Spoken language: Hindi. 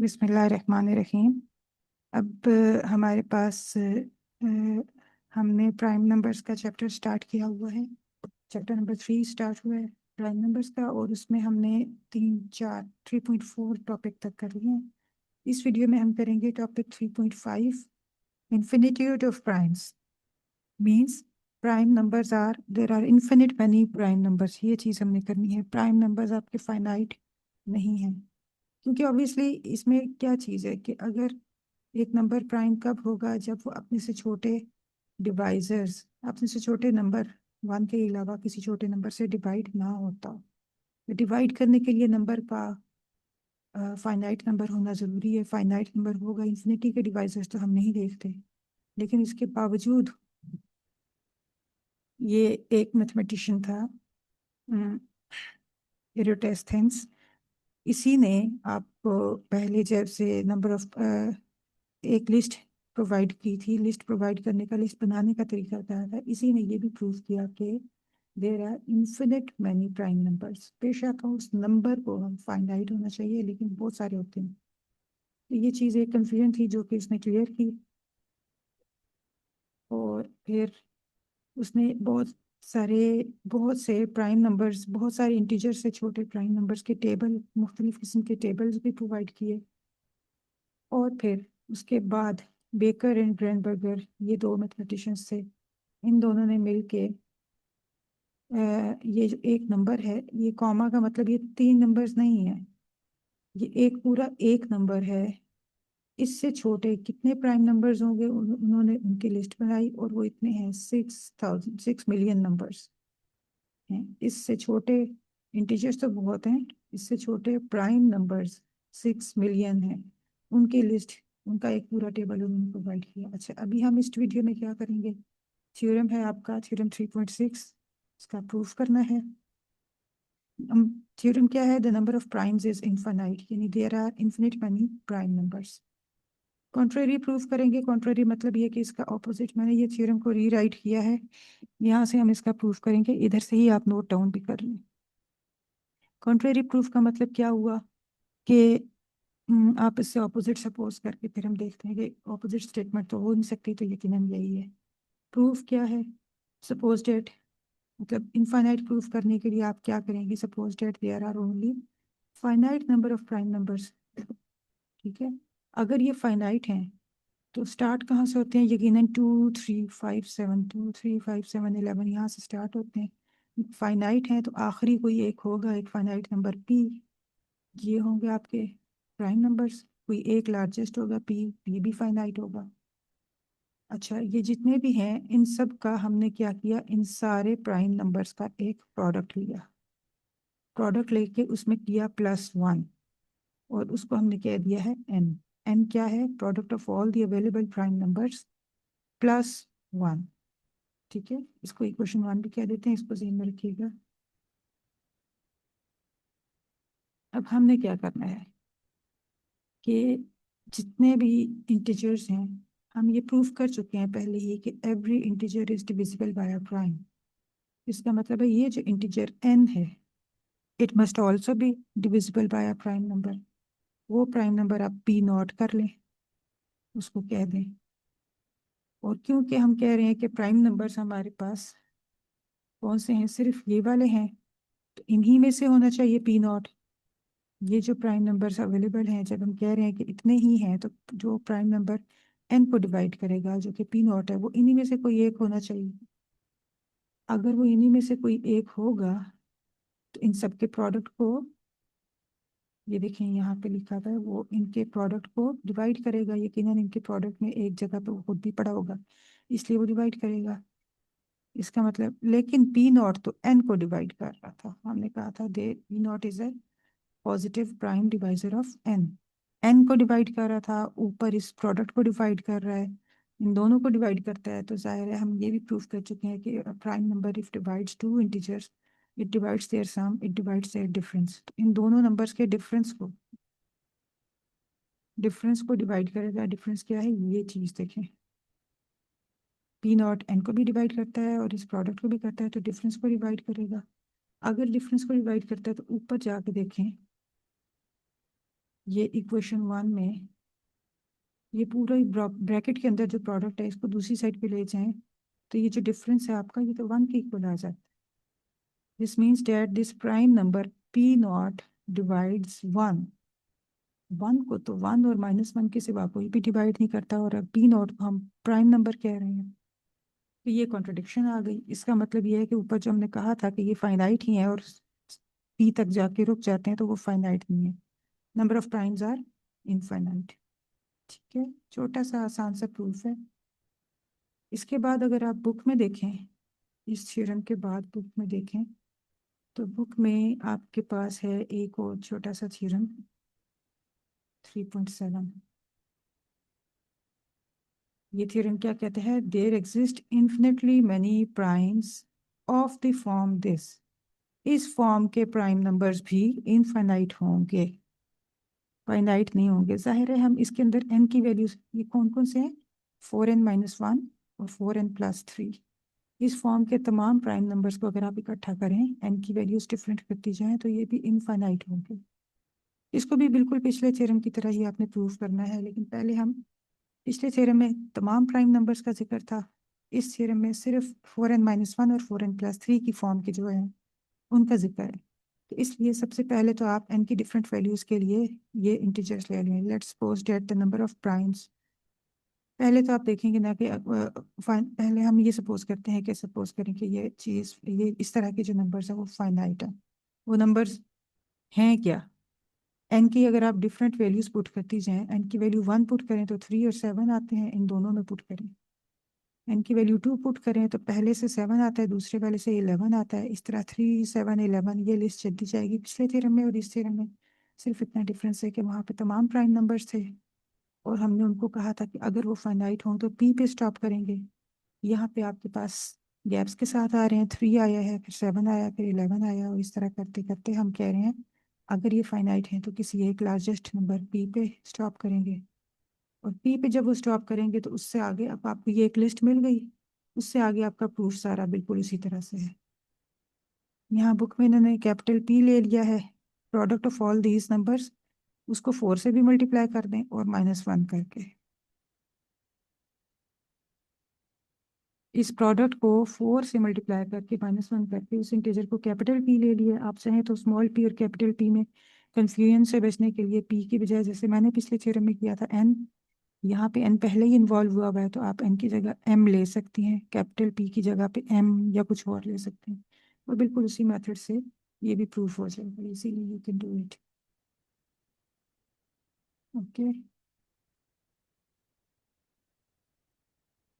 बिस्मिल्लाहिर्रहमानिर्रहीम। अब हमारे पास हमने प्राइम नंबर्स का चैप्टर स्टार्ट किया हुआ है। चैप्टर नंबर 3 स्टार्ट हुआ है प्राइम नंबर्स का, और उसमें हमने 3.4 टॉपिक तक कर लिए हैं। इस वीडियो में हम करेंगे topic 3.5, infinitude of primes. Means prime numbers are, there are infinite many prime numbers. ये चीज़ हमने करनी है। प्राइम नंबर्स आपके फाइनाइट नहीं हैं, क्योंकि ऑब्वियसली इसमें क्या चीज़ है कि अगर एक नंबर प्राइम कब होगा, जब वो अपने से छोटे डिवाइजर्स, अपने से छोटे नंबर 1 के अलावा किसी छोटे नंबर से डिवाइड ना होता। डिवाइड करने के लिए नंबर का फाइनाइट नंबर होना ज़रूरी है। फाइनाइट नंबर होगा, इन्फिनिटी के डिवाइजर्स तो हम नहीं देखते, लेकिन इसके बावजूद ये एक मैथमेटिशियन था, एरिस्टोथेनेस। इसी ने आपको पहले जब से नंबर ऑफ एक लिस्ट प्रोवाइड की थी, लिस्ट प्रोवाइड करने का, लिस्ट बनाने का तरीका बताया था। इसी ने ये भी प्रूव किया कि there are infinite many prime numbers. बेशक उस नंबर को हम फाइनाइट होना चाहिए, लेकिन बहुत सारे होते हैं। तो ये चीज़ एक कंफ्यूजन थी जो कि उसने क्लियर की, और फिर उसने बहुत से प्राइम नंबर्स, बहुत सारे इंटीजर से छोटे प्राइम नंबर्स के टेबल, मुख्तलिफ किस्म के टेबल्स भी प्रोवाइड किए। और फिर उसके बाद बेकर एंड ग्रैनबर्गर, ये दो मैथमेटिशियंस थे, इन दोनों ने मिलके ये जो एक नंबर है, ये कॉमा का मतलब ये 3 नंबर्स नहीं है, ये एक पूरा एक नंबर है। इससे छोटे कितने प्राइम नंबर्स होंगे, उन्होंने उनकी लिस्ट बनाई, और वो इतने हैं 6 मिलियन नंबर्स हैं। इससे छोटे इंटीजर्स तो बहुत हैं, इससे छोटे प्राइम नंबर्स 6 मिलियन हैं। उनकी लिस्ट, उनका एक पूरा टेबल उन्होंने प्रोवाइड किया। अच्छा, अभी हम इस वीडियो में क्या करेंगे, थ्योरम है आपका थ्योरम 3.6, इसका प्रूफ करना है। थ्योरम क्या है, the number of primes is infinite, यानी there are infinite many prime numbers. Contrary proof करेंगे। कॉन्ट्रेरी मतलब ये कि इसका ऑपोजिट। मैंने ये थ्योरम को रीराइट किया है, यहाँ से हम इसका प्रूफ करेंगे, इधर से ही आप नोट डाउन भी कर लें। कॉन्ट्रेरी प्रूफ का मतलब क्या हुआ कि आप इससे ऑपोजिट सपोज करके फिर हम देखते हैं कि ऑपोजिट स्टेटमेंट तो हो नहीं सकती, तो यकीनन यही है। प्रूफ क्या है, सपोज डेट, मतलब इनफाइनाइट प्रूफ करने के लिए आप क्या करेंगे, suppose that there are only finite number of prime numbers. ठीक है, अगर ये फाइनाइट हैं तो स्टार्ट कहाँ से होते हैं, यकीनन 2 3 5 7, 2 3 5 7 11, यहाँ से स्टार्ट होते हैं। फाइनाइट हैं तो आखिरी कोई एक होगा, एक फाइनाइट नंबर पी, ये होंगे आपके प्राइम नंबर्स। कोई एक लार्जेस्ट होगा, पी, पी भी फाइनाइट होगा। अच्छा, ये जितने भी हैं इन सब का हमने क्या किया, इन सारे प्राइम नंबर्स का एक प्रोडक्ट लिया। प्रोडक्ट लेके उसमें किया +1, और उसको हमने कह दिया है n। n क्या है, product of all the available prime numbers +1। ठीक है, इसको इक्वेशन 1 भी कह देते हैं, इसको ध्यान में रखिएगा। अब हमने क्या करना है कि जितने भी इंटीजर्स हैं, हम ये प्रूफ कर चुके हैं पहले ही कि every integer is divisible by a prime. इसका मतलब है ये जो इंटीजर n है, it must also be divisible by a prime number. वो प्राइम नंबर आप p नोट कर लें, उसको कह दें। और क्योंकि हम कह रहे हैं कि प्राइम नंबर्स हमारे पास कौन से हैं, सिर्फ ये वाले हैं, तो इन्हीं में से होना चाहिए p नॉट। ये जो प्राइम नंबर्स अवेलेबल हैं, जब हम कह रहे हैं कि इतने ही हैं, तो जो प्राइम नंबर n को डिवाइड करेगा, जो कि p नॉट है, वो इन्हीं में से कोई एक होना चाहिए। अगर वो इन्हीं में से कोई एक होगा, तो इन सब के प्रोडक्ट को, ये देखें यहाँ पे लिखा हुआ है, वो इनके प्रोडक्ट को डिवाइड करेगा। यकीनन इनके प्रोडक्ट में एक जगह पे वो खुद भी पड़ा होगा, इसलिए वो डिवाइड करेगा। इसका मतलब, लेकिन पी नॉट तो एन को डिवाइड कर रहा था। हमने कहा था the P not is a positive prime divisor of N. N को डिवाइड कर रहा था, ऊपर इस प्रोडक्ट को डिवाइड कर रहा है, इन दोनों को डिवाइड करता है। तो जाहिर है हम ये भी प्रूफ कर चुके हैं कि prime number if divides two integers, it divides their sum, it divides their difference. तो इन दोनों नंबर्स के डिफरेंस को डिवाइड करेगा। डिफरेंस क्या है, ये चीज देखें, पी नॉट एन को भी डिवाइड करता है और इस प्रोडक्ट को भी करता है, तो डिफरेंस को डिवाइड करेगा। अगर डिफरेंस को डिवाइड करता है तो ऊपर जाके देखें, ये इक्वेशन 1 में ये पूरा ब्रैकेट के अंदर जो प्रोडक्ट है इसको दूसरी साइड पे ले जाएं तो ये जो डिफरेंस है आपका ये तो 1 के इक्वल आ जाता है। This means that this prime number P not divides 1। 1 को तो 1 और -1 के सिवा कोई भी डिवाइड नहीं करता, और अब पी नॉट को हम प्राइम नंबर कह रहे हैं। तो ये कॉन्ट्रडिक्शन आ गई। इसका मतलब ये है कि ऊपर जो हमने कहा था कि ये फाइनाइट ही है और पी तक जाके रुक जाते हैं, तो वो फाइनाइट नहीं है। Number of primes are infinite. ठीक है, छोटा सा आसान सा प्रूफ है। इसके बाद अगर आप बुक में देखें, इस थ्योरम के बाद बुक में देखें, तो बुक में आपके पास है एक और छोटा सा थ्योरम 3.7। ये थ्योरम क्या कहते हैं? There exist infinitely many primes of the form this. इस फॉर्म के प्राइम नंबर्स भी इनफाइनाइट होंगे, फाइनाइट नहीं होंगे। जाहिर है हम इसके अंदर n की वैल्यूज ये कौन कौन से हैं? 4n-1 और 4n+3। इस फॉर्म के तमाम प्राइम नंबर्स को अगर आप इकट्ठा करें, n की वैल्यूज डिफरेंट करती जाएं, तो ये भी इनफाइनाइट होंगे। इसको भी बिल्कुल पिछले थ्योरम की तरह ही आपने प्रूव करना है, लेकिन पहले हम पिछले थ्योरम में तमाम प्राइम नंबर्स का जिक्र था, इस थ्योरम में सिर्फ 4n-1 और 4n+3 की फॉर्म के जो है उनका जिक्र है। तो इसलिए सबसे पहले तो आप n की डिफरेंट वैल्यूज के लिए ये इंटीजर्स ले लें। Let's suppose that the number of primes, पहले तो आप देखेंगे ना कि पहले हम ये सपोज करते हैं कि सपोज करें कि ये चीज़, ये इस तरह के जो नंबर्स हैं वो फाइनाइट है। वो नंबर्स हैं क्या? एन की अगर आप डिफरेंट वैल्यूज पुट करती जाएं, एन की वैल्यू 1 पुट करें तो 3 और 7 आते हैं, इन दोनों में पुट करें। एन की वैल्यू 2 पुट करें तो पहले से 7 आता है, दूसरे वाले से 11 आता है। इस तरह 3, 7, 11 ये लिस्ट चलती जाएगी। पिछले थ्योरम में और इस थ्योरम में सिर्फ इतना डिफरेंस है कि वहाँ पे तमाम प्राइम नंबर्स थे और हमने उनको कहा था कि अगर वो फाइनाइट हों तो पी पे स्टॉप करेंगे। यहाँ पे आपके पास गैप्स के साथ आ रहे हैं, 3 आया है, फिर 7 आया, फिर 11 आया, और इस तरह करते करते हम कह रहे हैं अगर ये फाइनाइट है तो किसी एक लार्जेस्ट नंबर पी पे स्टॉप करेंगे। और पी पे जब वो स्टॉप करेंगे तो उससे आगे अब आपको ये एक लिस्ट मिल गई, उससे आगे आपका प्रूफ सारा बिल्कुल उसी तरह से है। यहाँ बुक में इन्होंने कैपिटल पी ले लिया है, product of all these numbers, उसको 4 से भी मल्टीप्लाई कर दें और -1 करके। इस प्रोडक्ट को 4 से मल्टीप्लाई करके -1 करके उस इंटीजर को कैपिटल पी ले लिया। आप चाहें तो स्मॉल पी और कैपिटल पी में कंफ्यूजन से बचने के लिए पी की बजाय, जैसे मैंने पिछले थ्योरम में किया था, एन, यहाँ पे एन पहले ही इन्वॉल्व हुआ हुआ है तो आप एन की जगह एम ले सकती हैं, कैपिटल पी की जगह पे एम या कुछ और ले सकते हैं, और बिल्कुल उसी मेथड से ये भी प्रूफ हो जाएगा। इसीलिए you can do it. Okay.